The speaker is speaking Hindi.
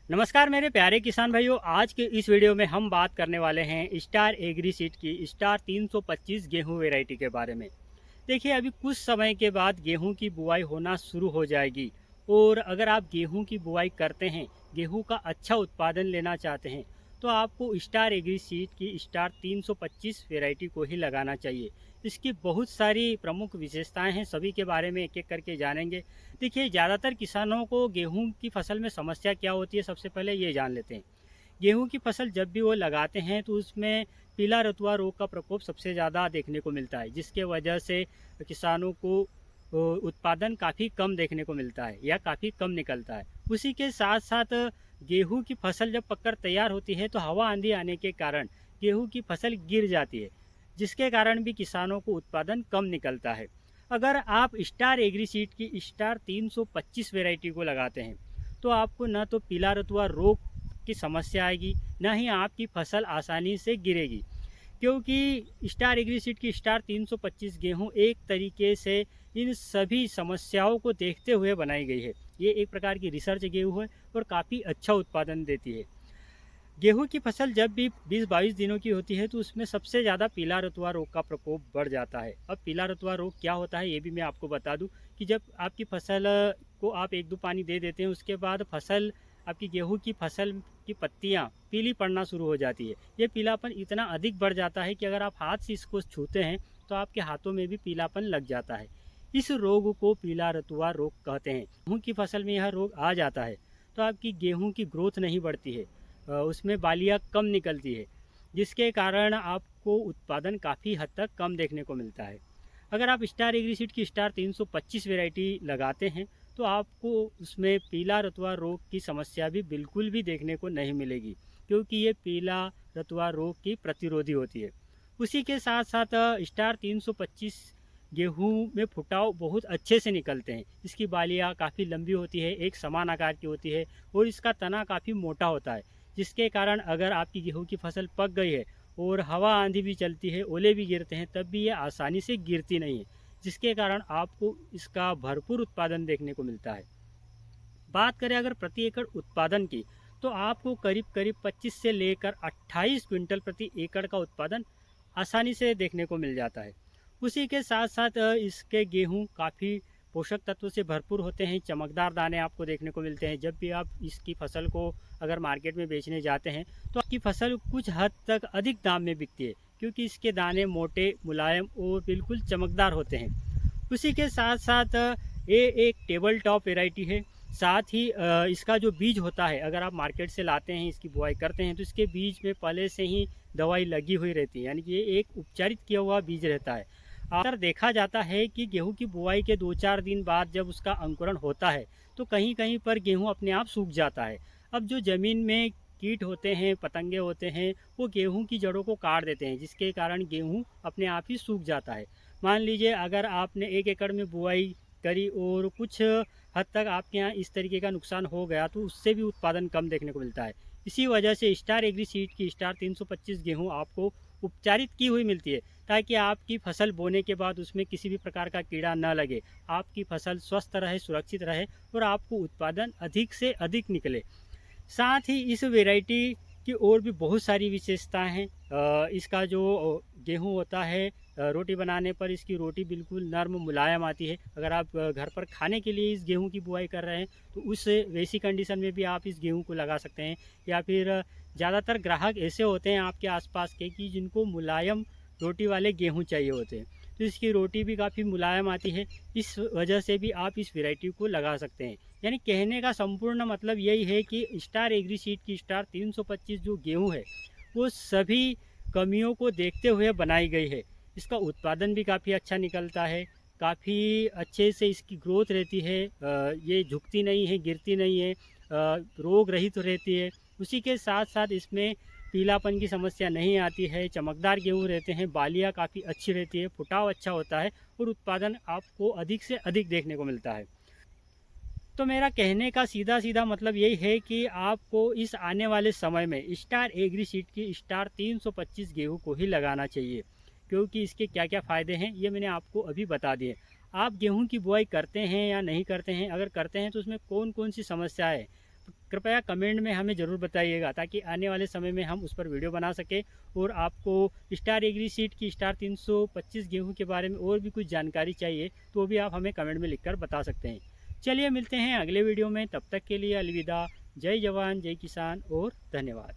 नमस्कार मेरे प्यारे किसान भाइयों। आज के इस वीडियो में हम बात करने वाले हैं स्टार एग्री सीड की स्टार 325 गेहूं वैरायटी के बारे में। देखिए, अभी कुछ समय के बाद गेहूं की बुआई होना शुरू हो जाएगी। और अगर आप गेहूं की बुआई करते हैं, गेहूं का अच्छा उत्पादन लेना चाहते हैं, तो आपको स्टार एग्री सीड की स्टार 325 वैरायटी को ही लगाना चाहिए। इसकी बहुत सारी प्रमुख विशेषताएं हैं, सभी के बारे में एक एक करके जानेंगे। देखिए, ज़्यादातर किसानों को गेहूं की फसल में समस्या क्या होती है, सबसे पहले ये जान लेते हैं। गेहूं की फसल जब भी वो लगाते हैं तो उसमें पीला रतुआ रोग का प्रकोप सबसे ज़्यादा देखने को मिलता है, जिसके वजह से किसानों को उत्पादन काफ़ी कम देखने को मिलता है या काफ़ी कम निकलता है। उसी के साथ साथ गेहूं की फसल जब पककर तैयार होती है तो हवा आंधी आने के कारण गेहूं की फसल गिर जाती है, जिसके कारण भी किसानों को उत्पादन कम निकलता है। अगर आप स्टार एग्री सीड की स्टार 325 वैरायटी को लगाते हैं तो आपको न तो पीला रतुआ रोग की समस्या आएगी, ना ही आपकी फसल आसानी से गिरेगी। क्योंकि स्टार एग्रीसीड की स्टार 325 गेहूं एक तरीके से इन सभी समस्याओं को देखते हुए बनाई गई है। ये एक प्रकार की रिसर्च गेहूं है और काफ़ी अच्छा उत्पादन देती है। गेहूं की फसल जब भी 20-22 दिनों की होती है तो उसमें सबसे ज़्यादा पीला रतुआ रोग का प्रकोप बढ़ जाता है। अब पीला रतुआ रोग क्या होता है ये भी मैं आपको बता दूं कि जब आपकी फसल को आप एक दो पानी दे देते हैं, उसके बाद फसल आपकी गेहूं की फसल की पत्तियां पीली पड़ना शुरू हो जाती है। ये पीलापन इतना अधिक बढ़ जाता है कि अगर आप हाथ से इसको छूते हैं तो आपके हाथों में भी पीलापन लग जाता है। इस रोग को पीला रतुआ रोग कहते हैं। गेहूँ की फसल में यह रोग आ जाता है तो आपकी गेहूँ की ग्रोथ नहीं बढ़ती है, उसमें बालियाँ कम निकलती है, जिसके कारण आपको उत्पादन काफ़ी हद तक कम देखने को मिलता है। अगर आप स्टार एग्रीसीड की स्टार 325 वैरायटी लगाते हैं तो आपको उसमें पीला रतुआ रोग की समस्या भी बिल्कुल भी देखने को नहीं मिलेगी, क्योंकि ये पीला रतुआ रोग की प्रतिरोधी होती है। उसी के साथ साथ स्टार 325 गेहूं में फुटाव बहुत अच्छे से निकलते हैं। इसकी बालियाँ काफ़ी लंबी होती है, एक समान आकार की होती है और इसका तना काफ़ी मोटा होता है, जिसके कारण अगर आपकी गेहूं की फसल पक गई है और हवा आंधी भी चलती है, ओले भी गिरते हैं, तब भी ये आसानी से गिरती नहीं है, जिसके कारण आपको इसका भरपूर उत्पादन देखने को मिलता है। बात करें अगर प्रति एकड़ उत्पादन की, तो आपको करीब करीब 25 से लेकर 28 क्विंटल प्रति एकड़ का उत्पादन आसानी से देखने को मिल जाता है। उसी के साथ साथ इसके गेहूं काफ़ी पोषक तत्वों से भरपूर होते हैं, चमकदार दाने आपको देखने को मिलते हैं। जब भी आप इसकी फसल को अगर मार्केट में बेचने जाते हैं तो आपकी फसल कुछ हद तक अधिक दाम में बिकती है, क्योंकि इसके दाने मोटे, मुलायम और बिल्कुल चमकदार होते हैं। उसी के साथ साथ ये एक टेबल टॉप वेराइटी है। साथ ही इसका जो बीज होता है, अगर आप मार्केट से लाते हैं, इसकी बुआई करते हैं, तो इसके बीज में पहले से ही दवाई लगी हुई रहती है, यानी कि ये एक उपचारित किया हुआ बीज रहता है। अक्सर देखा जाता है कि गेहूं की बुआई के 2-4 दिन बाद जब उसका अंकुरण होता है तो कहीं कहीं पर गेहूं अपने आप सूख जाता है। अब जो ज़मीन में कीट होते हैं, पतंगे होते हैं, वो गेहूं की जड़ों को काट देते हैं, जिसके कारण गेहूं अपने आप ही सूख जाता है। मान लीजिए अगर आपने 1 एकड़ में बुआई करी और कुछ हद तक आपके यहाँ इस तरीके का नुकसान हो गया तो उससे भी उत्पादन कम देखने को मिलता है। इसी वजह से स्टार एग्री सीड की स्टार 325 गेहूँ आपको उपचारित की हुई मिलती है, ताकि आपकी फसल बोने के बाद उसमें किसी भी प्रकार का कीड़ा न लगे, आपकी फसल स्वस्थ रहे, सुरक्षित रहे और आपको उत्पादन अधिक से अधिक निकले। साथ ही इस वैरायटी की और भी बहुत सारी विशेषताएं हैं। इसका जो गेहूं होता है, रोटी बनाने पर इसकी रोटी बिल्कुल नर्म मुलायम आती है। अगर आप घर पर खाने के लिए इस गेहूं की बुआई कर रहे हैं तो उस वैसी कंडीशन में भी आप इस गेहूं को लगा सकते हैं। या फिर ज़्यादातर ग्राहक ऐसे होते हैं आपके आसपास के कि जिनको मुलायम रोटी वाले गेहूं चाहिए होते हैं, तो इसकी रोटी भी काफ़ी मुलायम आती है। इस वजह से भी आप इस वैरायटी को लगा सकते हैं। यानी कहने का संपूर्ण मतलब यही है कि स्टार एग्री सीड की स्टार 325 जो गेहूं है, वो सभी कमियों को देखते हुए बनाई गई है। इसका उत्पादन भी काफ़ी अच्छा निकलता है, काफ़ी अच्छे से इसकी ग्रोथ रहती है, ये झुकती नहीं है, गिरती नहीं है, रोग रहित रहती है। उसी के साथ साथ इसमें पीलापन की समस्या नहीं आती है, चमकदार गेहूँ रहते हैं, बालियाँ काफ़ी अच्छी रहती है, फुटाव अच्छा होता है और उत्पादन आपको अधिक से अधिक देखने को मिलता है। तो मेरा कहने का सीधा सीधा मतलब यही है कि आपको इस आने वाले समय में स्टार एग्री सीड की स्टार 325 गेहूँ को ही लगाना चाहिए, क्योंकि इसके क्या क्या फ़ायदे हैं ये मैंने आपको अभी बता दिए। आप गेहूँ की बुआई करते हैं या नहीं करते हैं, अगर करते हैं तो उसमें कौन कौन सी समस्या है, कृपया कमेंट में हमें ज़रूर बताइएगा, ताकि आने वाले समय में हम उस पर वीडियो बना सकें। और आपको स्टार एग्री सीड की स्टार 325 गेहूँ के बारे में और भी कुछ जानकारी चाहिए तो वो भी आप हमें कमेंट में लिखकर बता सकते हैं। चलिए मिलते हैं अगले वीडियो में, तब तक के लिए अलविदा। जय जवान जय किसान और धन्यवाद।